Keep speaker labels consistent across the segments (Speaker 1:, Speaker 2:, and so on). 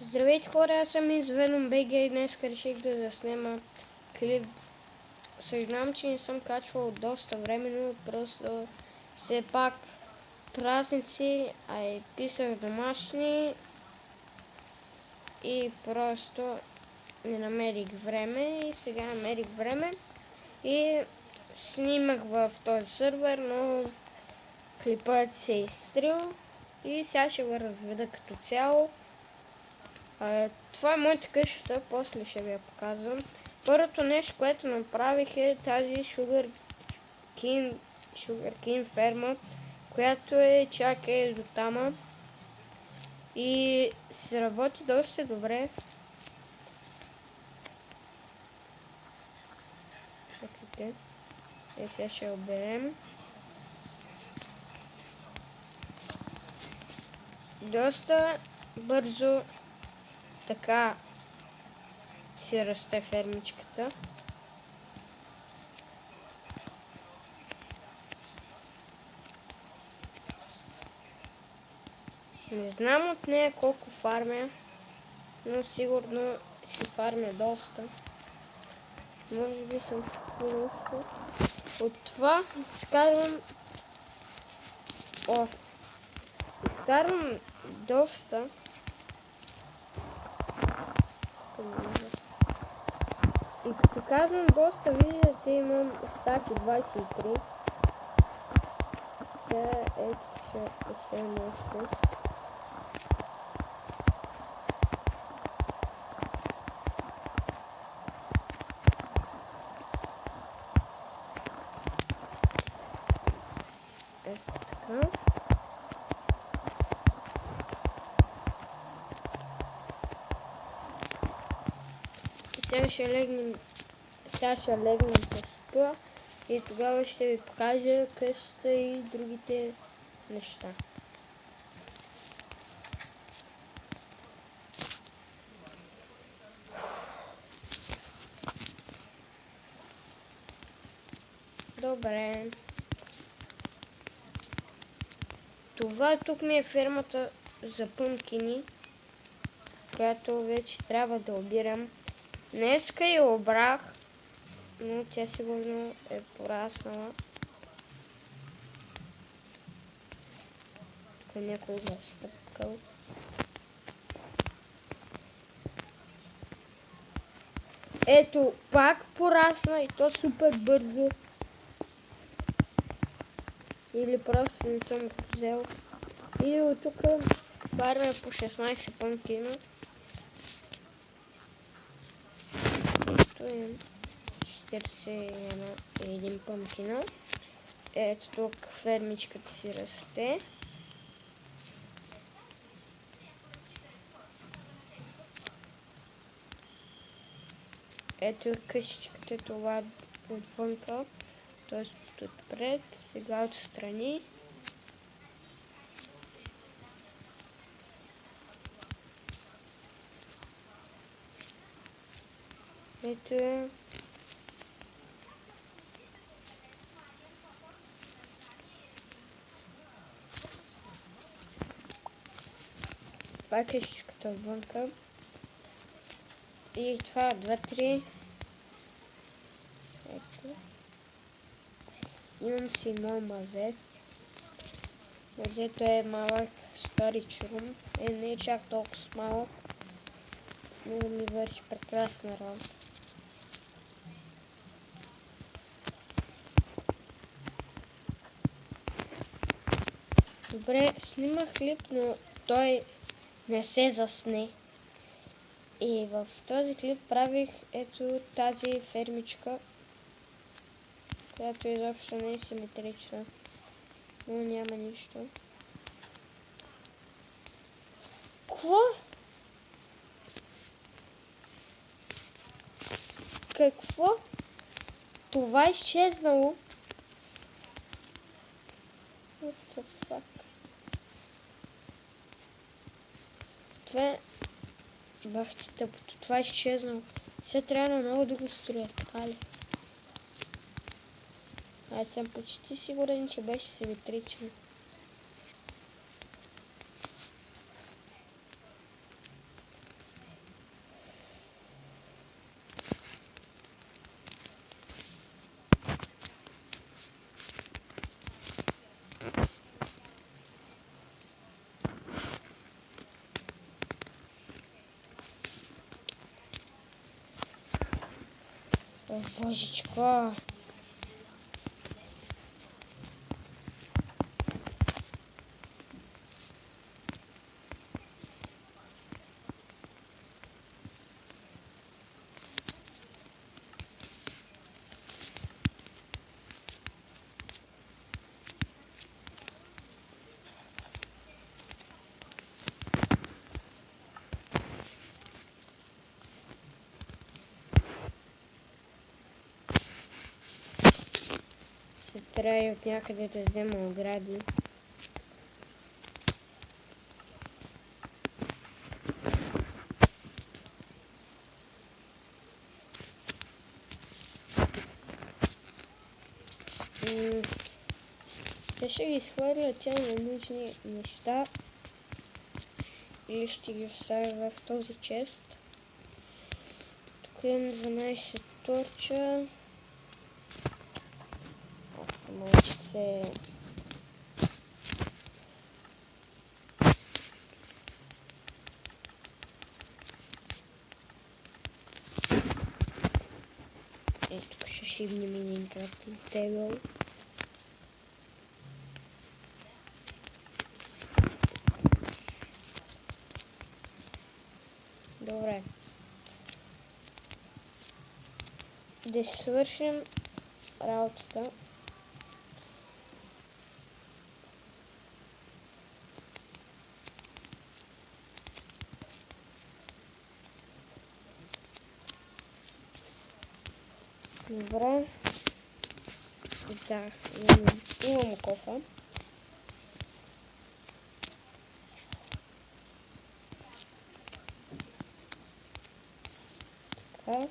Speaker 1: Здравейте хора, аз съм из Venom BG и днес реших да заснема клип. Съжалявам, че не съм качвал доста време, но просто все пак празници, а и писах домашни и просто не намерих време и сега намерих време и снимах в този сървър, но клипът се е изтрил и сега ще го разведа като цяло. Това е моята къща, после ще ви я показвам. Първото нещо, което направих е тази Sugarcane ферма, която е чак до тама и се работи доста добре. Чакайте, сега ще я оберем. Доста бързо така си расте фермичката. Не знам от нея колко фармя, но сигурно си фармя доста. Може би съм чупил нещо. От това изкарвам доста. И като казвам доста, виждате, имам стаки 23. Сега ето ще посея нещо. Ето така. И сега ще легнем да спа и тогава ще ви покажа къщата и другите неща. Добре. Това тук ми е фермата за пъмкини, която вече трябва да обирам. Днеска я обрах, но тя сигурно е пораснала. Тук някой го е стъпкал. Ето, пак порасна и то супер бързо. Или просто не съм го взел. И от тук фармя по 16 пъмкина. Стоим 41 пъмкина. Ето тук фермичката си расте. Ето къщичката, това отвънка, т.е. отпред, сега отстрани. Ето е. Това е къщичката отвънка. И това 2-3. Ето. Имам си едно мазе. Мазето е малък storage room. Не е чак толкова малък, но ми върши прекрасна работа. Добре, снимах клип, но той не се засне. И в този клип правих ето тази фермичка, която изобщо не е симетрична, но няма нищо. Какво? Какво? Това е изчезнало? What the fuck? Това е... Бах ти тъпото, това е изчезнало. Сега трябва много да го строя, така ли? Аз съм почти сигурен, че беше симетрично. О, божечка! Ще трябва и от някъде да взема огради. Те ще ги изхвърля тя ненужни неща или ще ги оставя в този чест. Тук имам 12 торча. Малчице. Тук ще шибнем един крафтинг тейбъл. Добре. Да си свършим работата. Добре. Да, имам кофа. Така.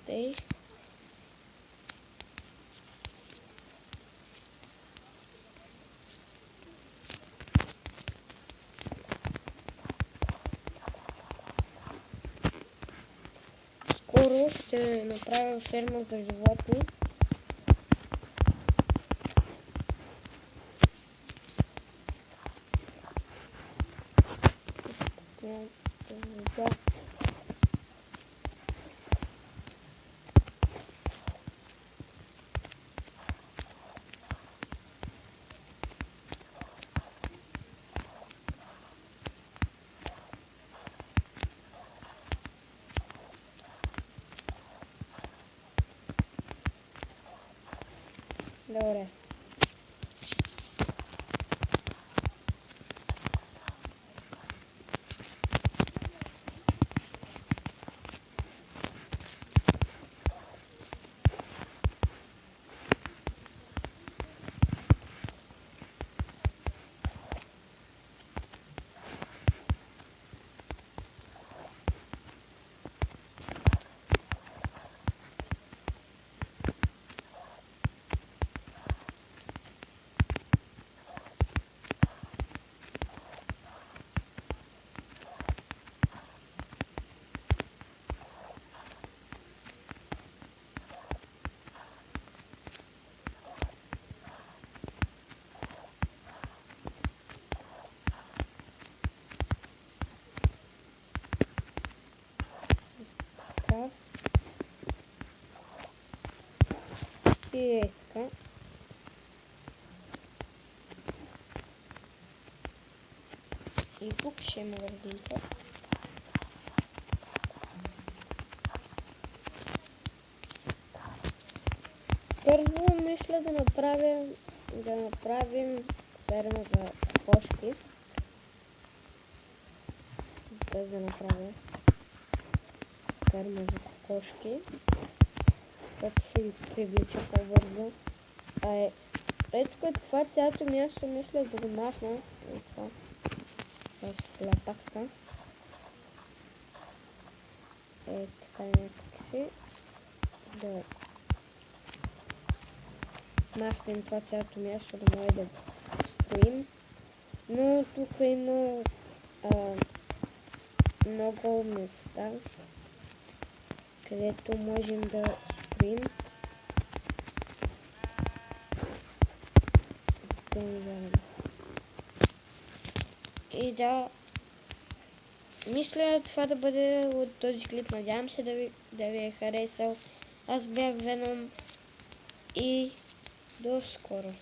Speaker 1: Тъй. Скоро ще направя ферма за животни. Добре. Така. И така. И тук ще има градинка. Първо мисля да направим ферма за кокошки. Да направя ферма за кокошки. Което ще ги привлича по-бързо. Ето това цялото място мисля да го махна. С лапатка. Така някакси. Да махнем това цялото място, да може да стоим. Но тук има много места, където можем да строим. И да, мисля това да бъде от този клип. Надявам се да ви е харесал. Аз бях Веном и до скоро.